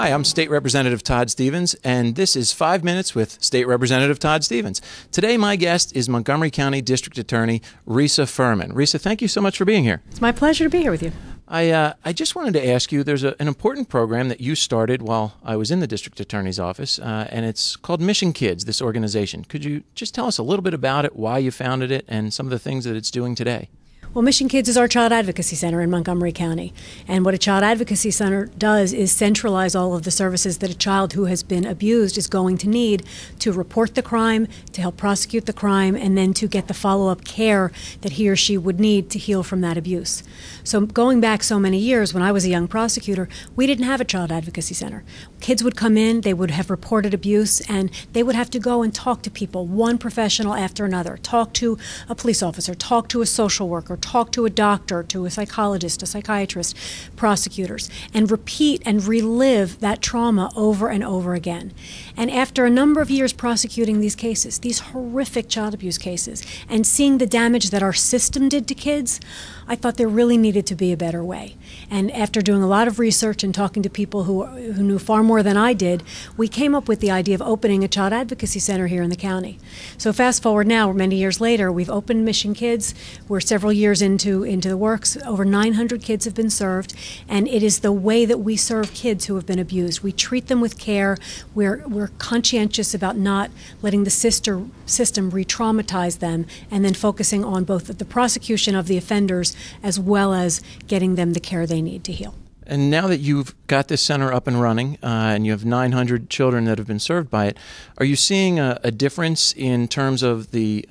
Hi, I'm State Representative Todd Stephens, and this is 5 Minutes with State Representative Todd Stephens. Today, my guest is Montgomery County District Attorney Risa Furman. Risa, thank you so much for being here. It's my pleasure to be here with you. I just wanted to ask you, there's an important program that you started while I was in the District Attorney's office, and it's called Mission Kids, this organization. Could you just tell us a little bit about it, why you founded it, and some of the things that it's doing today? Well, Mission Kids is our child advocacy center in Montgomery County. And what a child advocacy center does is centralize all of the services that a child who has been abused is going to need to report the crime, to help prosecute the crime, and then to get the follow-up care that he or she would need to heal from that abuse. So going back so many years, when I was a young prosecutor, we didn't have a child advocacy center. Kids would come in, they would have reported abuse, and they would have to go and talk to people, one professional after another, talk to a police officer, talk to a social worker, talk to a doctor, to a psychologist, a psychiatrist, prosecutors, and repeat and relive that trauma over and over again. And after a number of years prosecuting these cases, these horrific child abuse cases, and seeing the damage that our system did to kids, I thought there really needed to be a better way. And after doing a lot of research and talking to people who knew far more than I did, we came up with the idea of opening a child advocacy center here in the county. So fast forward now, many years later, we've opened Mission Kids. We're several years into the works. Over 900 kids have been served, and it is the way that we serve kids who have been abused. We treat them with care. We're conscientious about not letting the system re-traumatize them, and then focusing on both the prosecution of the offenders as well as getting them the care they need to heal. And now that you've got this center up and running, and you have 900 children that have been served by it, are you seeing a difference in terms of the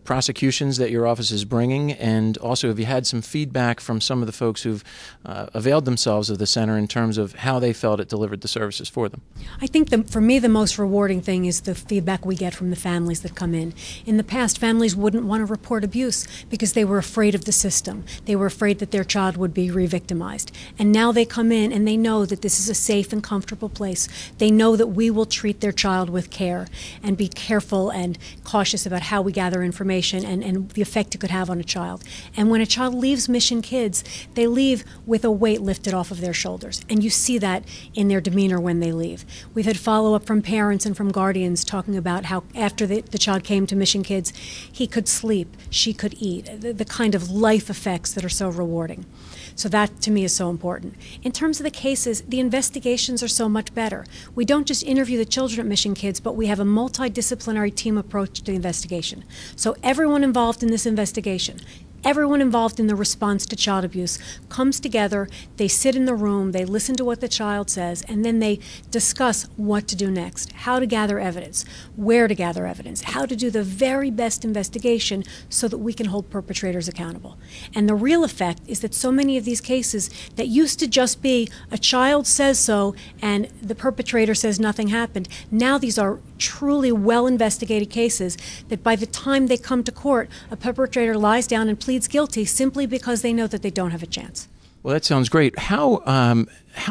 prosecutions that your office is bringing? And also, have you had some feedback from some of the folks who've availed themselves of the center in terms of how they felt it delivered the services for them? I think for me the most rewarding thing is the feedback we get from the families that come in. In the past, families wouldn't want to report abuse because they were afraid of the system. They were afraid that their child would be re-victimized. And now they come in and they know that this is a safe and comfortable place. They know that we will treat their child with care and be careful and cautious about how we gather information and the effect it could have on a child. And when a child leaves Mission Kids, they leave with a weight lifted off of their shoulders. And you see that in their demeanor when they leave. We've had follow-up from parents and from guardians talking about how after the child came to Mission Kids, he could sleep, she could eat, the kind of life effects that are so rewarding. So that, to me, is so important. In terms of the cases, the investigations are so much better. We don't just interview the children at Mission Kids, but we have a multidisciplinary team approach to the investigation. So everyone involved in this investigation, everyone involved in the response to child abuse comes together, they sit in the room, they listen to what the child says, and then they discuss what to do next, how to gather evidence, where to gather evidence, how to do the very best investigation so that we can hold perpetrators accountable. And the real effect is that so many of these cases that used to just be a child says so and the perpetrator says nothing happened, now these are truly well-investigated cases that by the time they come to court, a perpetrator lies down and pleads guilty simply because they know that they don't have a chance. Well, that sounds great. How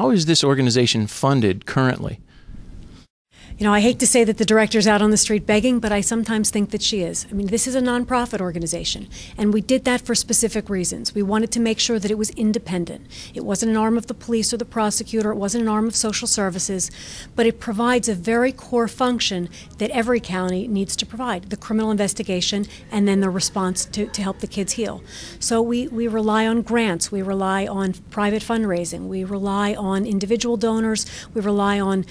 is this organization funded currently? You know, I hate to say that the director's out on the street begging, but I sometimes think that she is. I mean, this is a nonprofit organization, and we did that for specific reasons. We wanted to make sure that it was independent. It wasn't an arm of the police or the prosecutor. It wasn't an arm of social services, but it provides a very core function that every county needs to provide, the criminal investigation and then the response to help the kids heal. So we rely on grants. We rely on private fundraising. We rely on individual donors. We rely on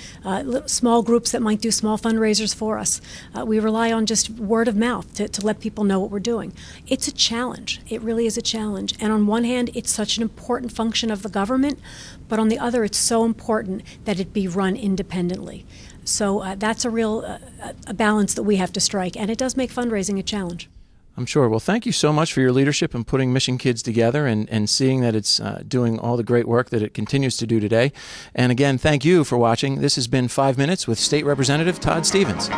small groups that might do small fundraisers for us. We rely on just word of mouth to let people know what we're doing. It's a challenge. It really is a challenge. And on one hand, it's such an important function of the government, but on the other, it's so important that it be run independently. So that's a real a balance that we have to strike, and it does make fundraising a challenge. I'm sure. Well, thank you so much for your leadership in putting Mission Kids together and seeing that it's doing all the great work that it continues to do today. And again, thank you for watching. This has been 5 Minutes with State Representative Todd Stephens.